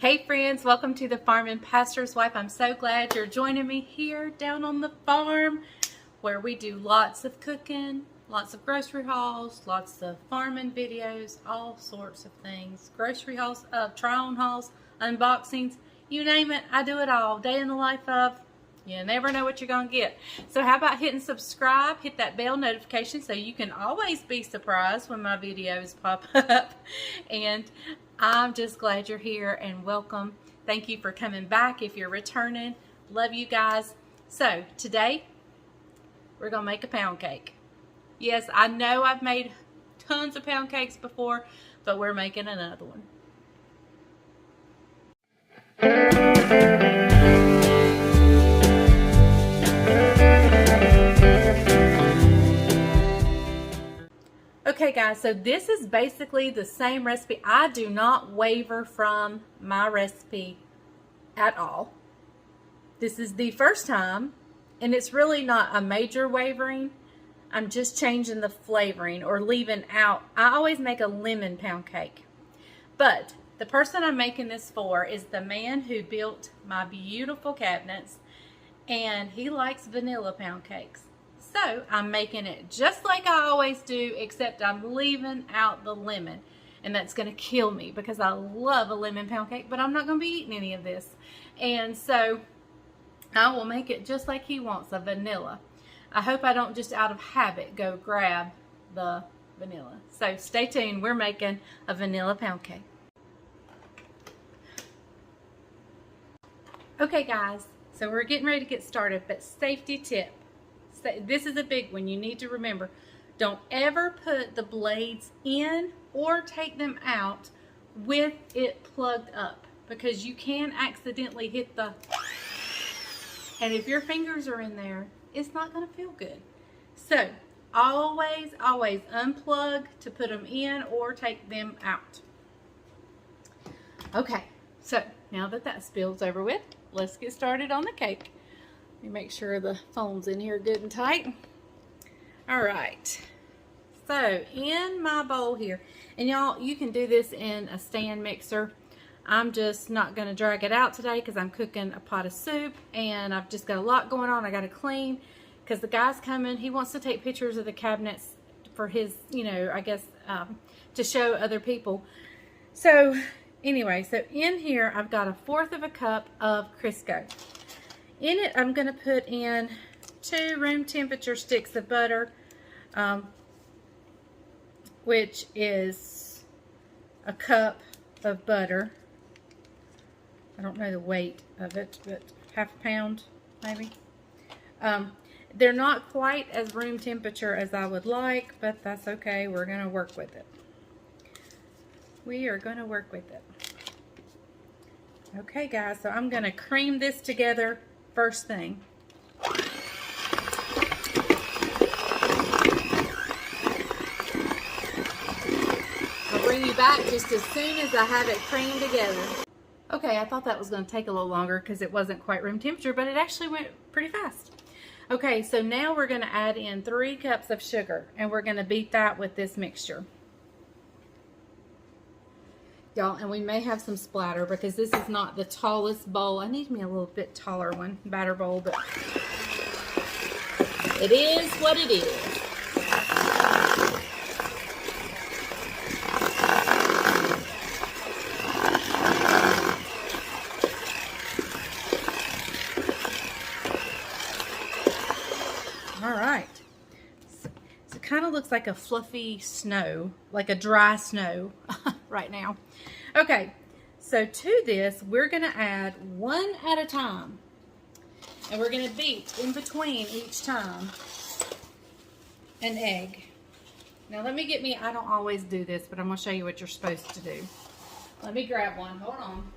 Hey friends, welcome to the Farm and Pastor's Wife. I'm so glad you're joining me here down on the farm where we do lots of cooking, lots of grocery hauls, lots of farming videos, all sorts of things. Grocery hauls, try-on hauls, unboxings, you name it, I do it all. Day in the life of, you never know what you're going to get. So how about hitting subscribe, hit that bell notification so you can always be surprised when my videos pop up. And I'm just glad you're here and welcome. Thank you for coming back if you're returning. Love you guys. So today we're going to make a pound cake. Yes, I know I've made tons of pound cakes before, but we're making another one. Okay guys, so this is basically the same recipe. I do not waver from my recipe at all. This is the first time, and it's really not a major wavering. I'm just changing the flavoring or leaving out. I always make a lemon pound cake. But the person I'm making this for is the man who built my beautiful cabinets, and he likes vanilla pound cakes. So I'm making it just like I always do, except I'm leaving out the lemon. And that's going to kill me because I love a lemon pound cake, but I'm not going to be eating any of this. And so I will make it just like he wants, a vanilla. I hope I don't just out of habit go grab the vanilla. So stay tuned. We're making a vanilla pound cake. Okay guys, so we're getting ready to get started, but safety tip. This is a big one you need to remember. Don't ever put the blades in or take them out with it plugged up, because you can accidentally hit the, and if your fingers are in there, it's not going to feel good. So always unplug to put them in or take them out. Okay, so now that that spill's over with, let's get started on the cake. Let me make sure the phone's in here good and tight. All right. So in my bowl here, and y'all, you can do this in a stand mixer. I'm just not going to drag it out today because I'm cooking a pot of soup and I've just got a lot going on. I got to clean because the guy's coming. He wants to take pictures of the cabinets for his, I guess, to show other people. So anyway, so in here I've got 1/4 of a cup of Crisco. In it, I'm going to put in 2 room temperature sticks of butter, which is a cup of butter. I don't know the weight of it, but 1/2 pound maybe. They're not quite as room temperature as I would like, but that's okay. We're going to work with it. We are going to work with it. Okay, guys, so I'm going to cream this together first thing. I'll bring you back just as soon as I have it creamed together. Okay, I thought that was going to take a little longer because it wasn't quite room temperature, but it actually went pretty fast. Okay, so now we're going to add in 3 cups of sugar, and we're going to beat that with this mixture. Y'all, and we may have some splatter because this is not the tallest bowl. I need me a little bit taller one, batter bowl, but it is what it is. All right. So it kind of looks like a fluffy snow, like a dry snow right now. Okay, so to this, we're going to add 1 at a time. And we're going to beat in between each time an egg. Now let me get me, I don't always do this, but I'm going to show you what you're supposed to do. Let me grab one. Hold on.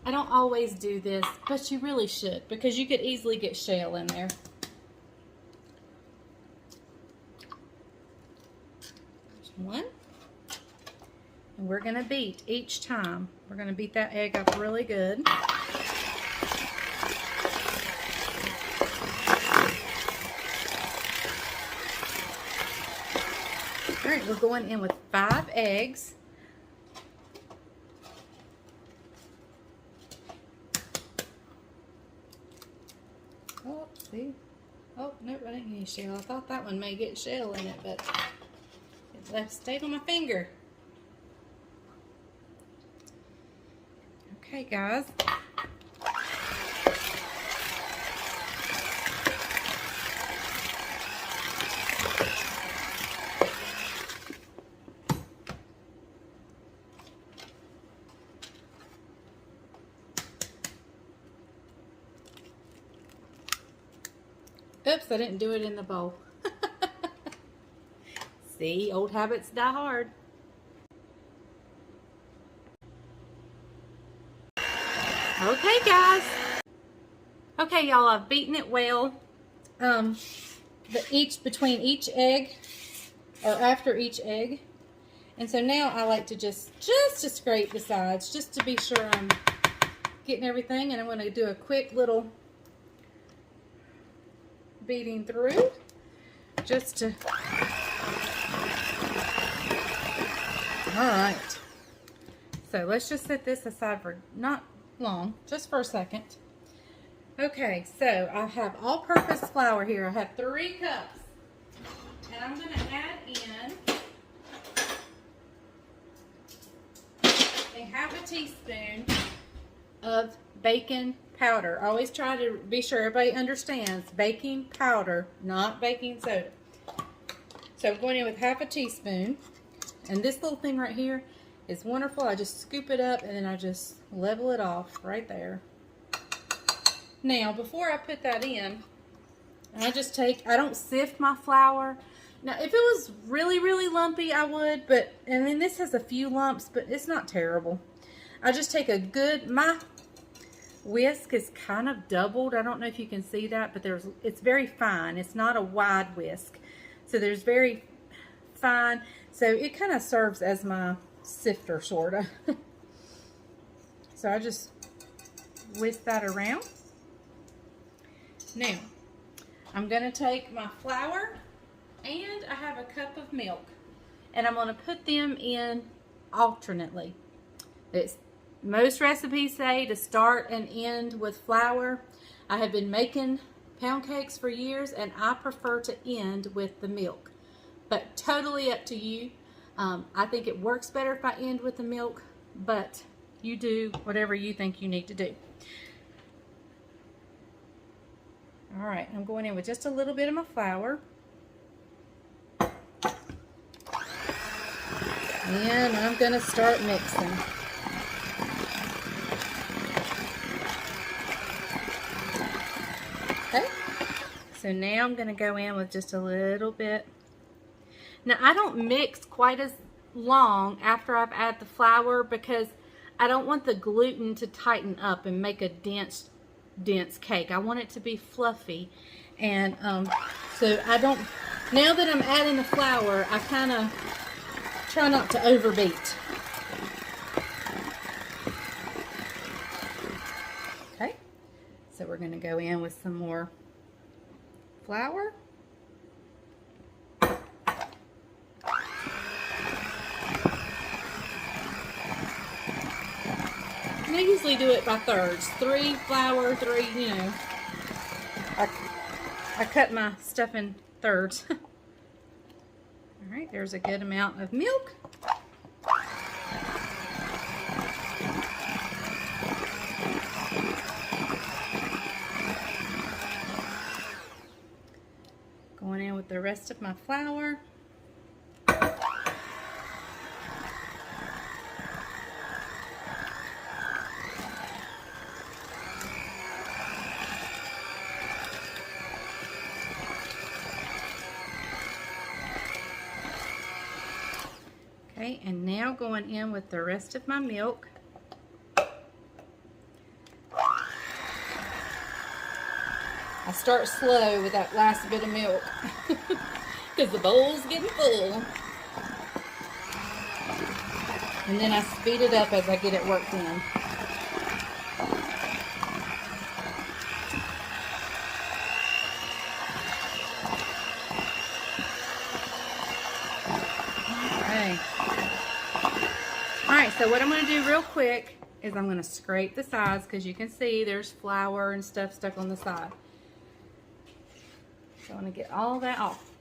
I don't always do this, but you really should, because you could easily get shell in there. One, and we're going to beat each time. We're going to beat that egg up really good. All right. right, we're going in with 5 eggs. Oh, see? Oh, no, I didn't get any shell. I thought that one may get shell in it, but it left stayed on my finger. Okay, guys. Oops, I didn't do it in the bowl. See, old habits die hard. Okay, guys. Okay, y'all, I've beaten it well. Between each egg, or after each egg. And so now I like to just to scrape the sides, just to be sure I'm getting everything. And I'm going to do a quick little beating through, just to... Alright. So let's just set this aside for not long, just for a second. Okay, so I have all-purpose flour here. I have 3 cups. And I'm going to add in a half a teaspoon of baking powder. I always try to be sure everybody understands baking powder, not baking soda. So I'm going in with half a teaspoon. And this little thing right here is wonderful. I just scoop it up and then I just level it off right there. Now, before I put that in, I don't sift my flour. Now, if it was really, really lumpy, I would, but, and then this has a few lumps, but it's not terrible. I just take my whisk is kind of doubled. I don't know if you can see that, but it's very fine. It's not a wide whisk. So there's very fine. So it kind of serves as my sifter, sort of. So I just whisk that around. Now, I'm going to take my flour and I have a cup of milk. And I'm going to put them in alternately. Most recipes say to start and end with flour. I have been making pound cakes for years and I prefer to end with the milk. But totally up to you. I think it works better if I end with the milk, but you do whatever you think you need to do. All right, I'm going in with just a little bit of my flour. And I'm going to start mixing. Okay, so now I'm going to go in with just a little bit. Now, I don't mix quite as long after I've added the flour because I don't want the gluten to tighten up and make a dense cake. I want it to be fluffy. And so I don't, now that I'm adding the flour, I kind of try not to overbeat. Okay, so we're going to go in with some more flour. And I usually do it by thirds. 3 flour, 3, you know. I cut my stuff in thirds. Alright, there's a good amount of milk. Going in with the rest of my flour. Okay, and now going in with the rest of my milk. I start slow with that last bit of milk because the bowl's getting full. And then I speed it up as I get it worked in. right, so what I'm going to do real quick is I'm going to scrape the sides because you can see there's flour and stuff stuck on the side. So I want to get all that off.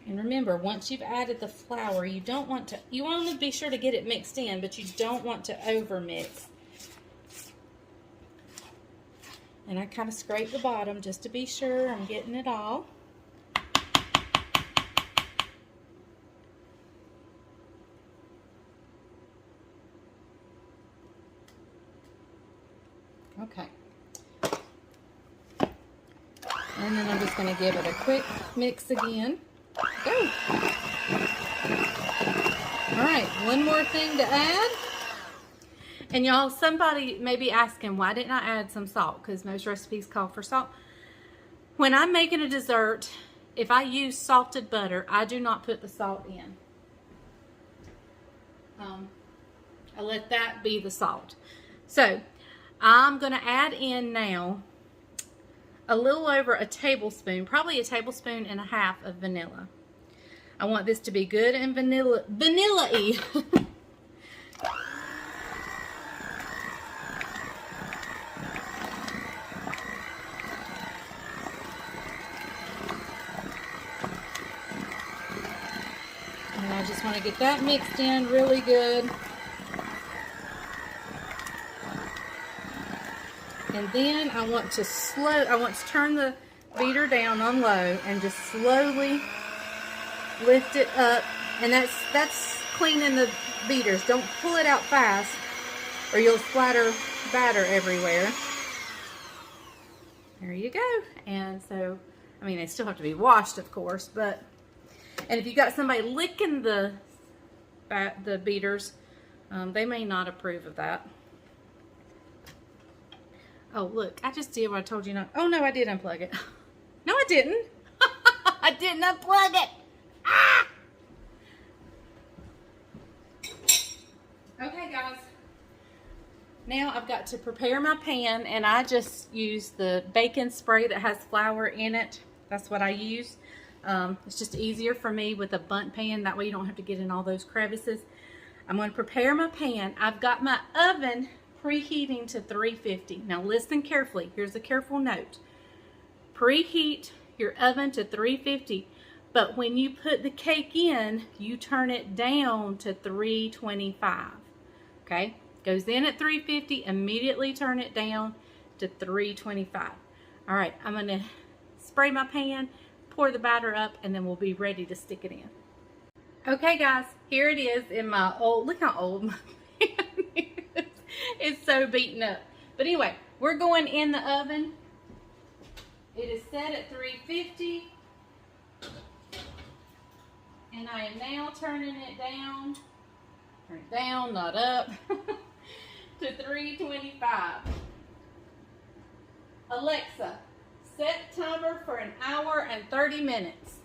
And remember, once you've added the flour, you want to be sure to get it mixed in, but you don't want to over mix. And I kind of scrape the bottom just to be sure I'm getting it all. Okay. And then I'm just going to give it a quick mix again. Go. All right, one more thing to add. And y'all, somebody may be asking, why didn't I add some salt? Because most recipes call for salt. When I'm making a dessert, if I use salted butter, I do not put the salt in. I let that be the salt. So, I'm going to add in now a little over a tablespoon, probably a tablespoon and a half of vanilla. I want this to be good and vanilla-y. And I just want to get that mixed in really good. And then I want to turn the beater down on low and just slowly lift it up. And that's cleaning the beaters. Don't pull it out fast or you'll splatter batter everywhere. There you go. And so, I mean, they still have to be washed, of course, but, and if you got somebody licking the beaters, they may not approve of that. Oh, look, I just did what I told you not. Oh, no, I did unplug it. No, I didn't. I didn't unplug it. Ah! Okay, guys. Now I've got to prepare my pan, and I just use the bacon spray that has flour in it. That's what I use. It's just easier for me with a bundt pan. That way you don't have to get in all those crevices. I'm going to prepare my pan. I've got my oven preheating to 350. Now listen carefully. Here's a careful note. Preheat your oven to 350, but when you put the cake in, you turn it down to 325. Okay? Goes in at 350, immediately turn it down to 325. All right, I'm going to spray my pan, pour the batter up, and then we'll be ready to stick it in. Okay, guys, here it is in my old, look how old my pan is. It's so beaten up. But anyway, we're going in the oven. It is set at 350. And I am now turning it down. Turn it down, not up. To 325. Alexa, set timer for 1 hour and 30 minutes.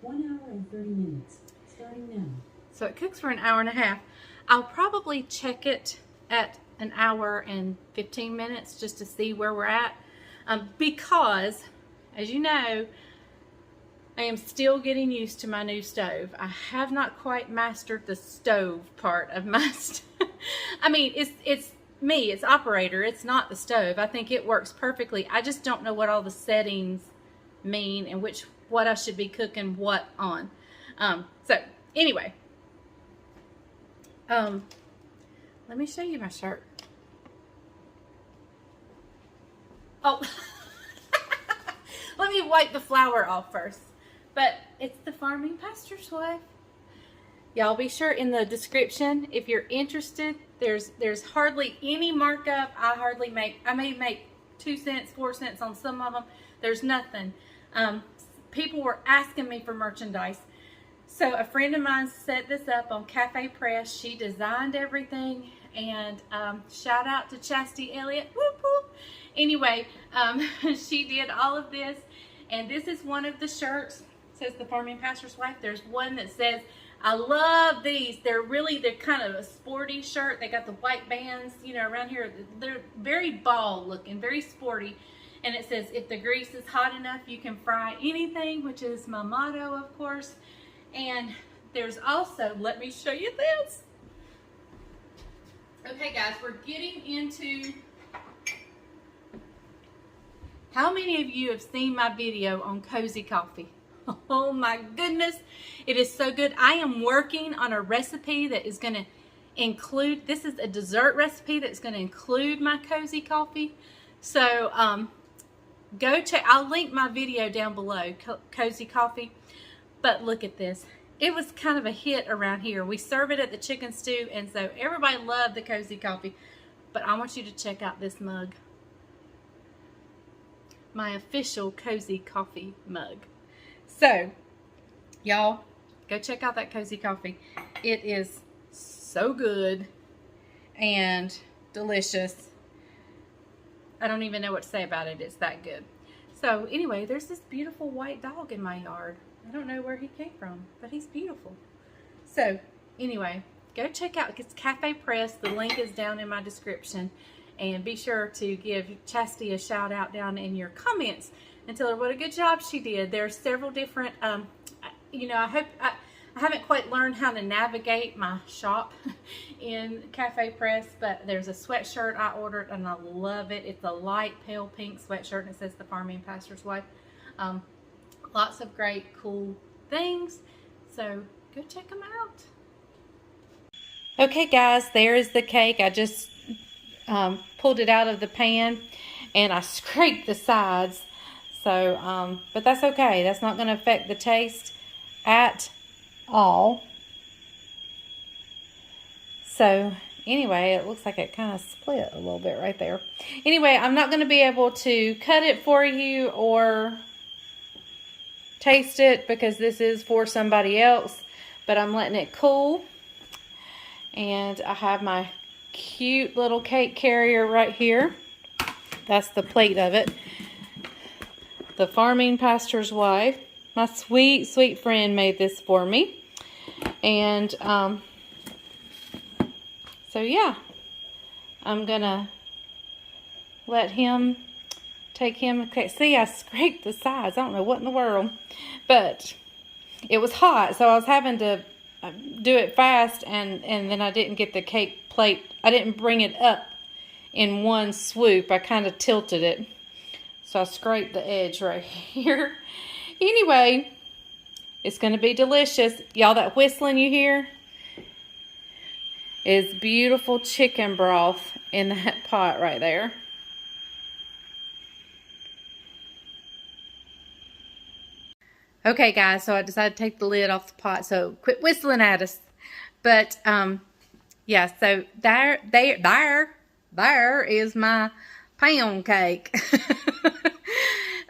1 hour and 30 minutes. Starting now. So it cooks for 1 hour and a half. I'll probably check it at 1 hour and 15 minutes just to see where we're at. Because, as you know, I am still getting used to my new stove. I have not quite mastered the stove part of my stove. I mean, it's me, it's operator, it's not the stove. I think it works perfectly. I just don't know what all the settings mean and what I should be cooking what on. So, anyway. Let me show you my shirt. Oh, let me wipe the flour off first. But it's the Farming Pastor's Wife. Y'all be sure in the description, if you're interested, there's hardly any markup. I may make 2 cents, 4 cents on some of them. There's nothing. People were asking me for merchandise. So a friend of mine set this up on Cafe Press. She designed everything, and shout out to Chastity Elliott. Whoop, whoop. Anyway, she did all of this, and this is one of the shirts. It says the Farming Pastor's Wife. There's one that says, I love these. They're kind of a sporty shirt. They got the white bands, you know, around here. They're very ball looking, very sporty. And it says, if the grease is hot enough, you can fry anything, which is my motto, of course. And there's also, let me show you this. Okay guys, we're getting into, how many of you have seen my video on cozy coffee? Oh my goodness, it is so good. I am working on a recipe that is going to include, this is a dessert recipe that's going to include my cozy coffee. So go check, I'll link my video down below, cozy coffee. But look at this. It was kind of a hit around here. We serve it at the chicken stew, and so everybody loved the cozy coffee. But I want you to check out this mug. My official cozy coffee mug. So, y'all, go check out that cozy coffee. It is so good and delicious. I don't even know what to say about it. It's that good. So, anyway, there's this beautiful white dog in my yard. I don't know where he came from, but he's beautiful. So, anyway, go check out, it's Cafe Press. The link is down in my description. And be sure to give Chastity a shout out down in your comments and tell her what a good job she did. There are several different, you know, I haven't quite learned how to navigate my shop in Cafe Press, but there's a sweatshirt I ordered and I love it. It's a light pale pink sweatshirt and it says the Farming Pastor's Wife. Lots of great, cool things. So go check them out. Okay, guys, there is the cake. I just pulled it out of the pan and I scraped the sides. So, but that's okay. That's not going to affect the taste at all. So, anyway, it looks like it kind of split a little bit right there. Anyway, I'm not going to be able to cut it for you or taste it because this is for somebody else, but I'm letting it cool. And I have my cute little cake carrier right here. That's the plate of it. The Farming Pastor's Wife, my sweet, sweet friend, made this for me. And so yeah, I'm gonna let him take him. Okay, see, I scraped the sides. I don't know what in the world, but it was hot, so I was having to do it fast, and then I didn't get the cake plate. I didn't bring it up in one swoop. I kind of tilted it, so I scraped the edge right here. Anyway, it's going to be delicious. Y'all, that whistling you hear is beautiful chicken broth in that pot right there. Okay, guys, so I decided to take the lid off the pot, so quit whistling at us. But, yeah, so there is my pound cake.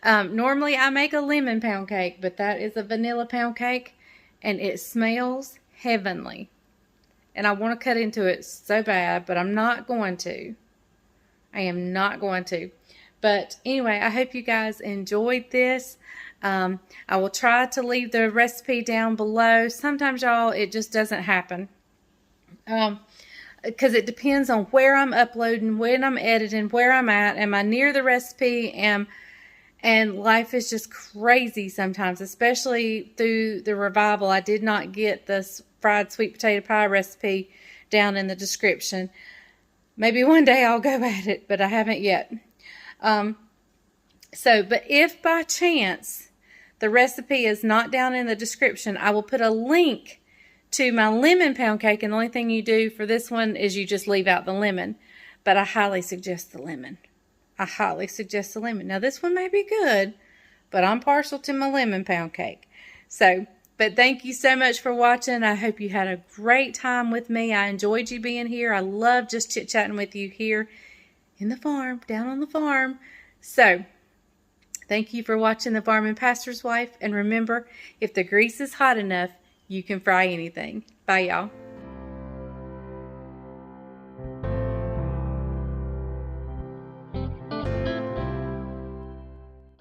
Normally I make a lemon pound cake, but that is a vanilla pound cake, and it smells heavenly. And I want to cut into it so bad, but I'm not going to. I am not going to. But anyway, I hope you guys enjoyed this. I will try to leave the recipe down below. Sometimes, y'all, it just doesn't happen. Because it depends on where I'm uploading, when I'm editing, where I'm at. Am I near the recipe? And life is just crazy sometimes, especially through the revival. I did not get this fried sweet potato pie recipe down in the description. Maybe one day I'll go at it, but I haven't yet. But if by chance the recipe is not down in the description, I will put a link to my lemon pound cake, and the only thing you do for this one is you just leave out the lemon. But I highly suggest the lemon. I highly suggest the lemon. Now, this one may be good, but I'm partial to my lemon pound cake. So, but thank you so much for watching. I hope you had a great time with me. I enjoyed you being here. I love just chit-chatting with you here in the farm, down on the farm. So, thank you for watching The Farming Pastor's Wife. And remember, if the grease is hot enough, you can fry anything. Bye, y'all.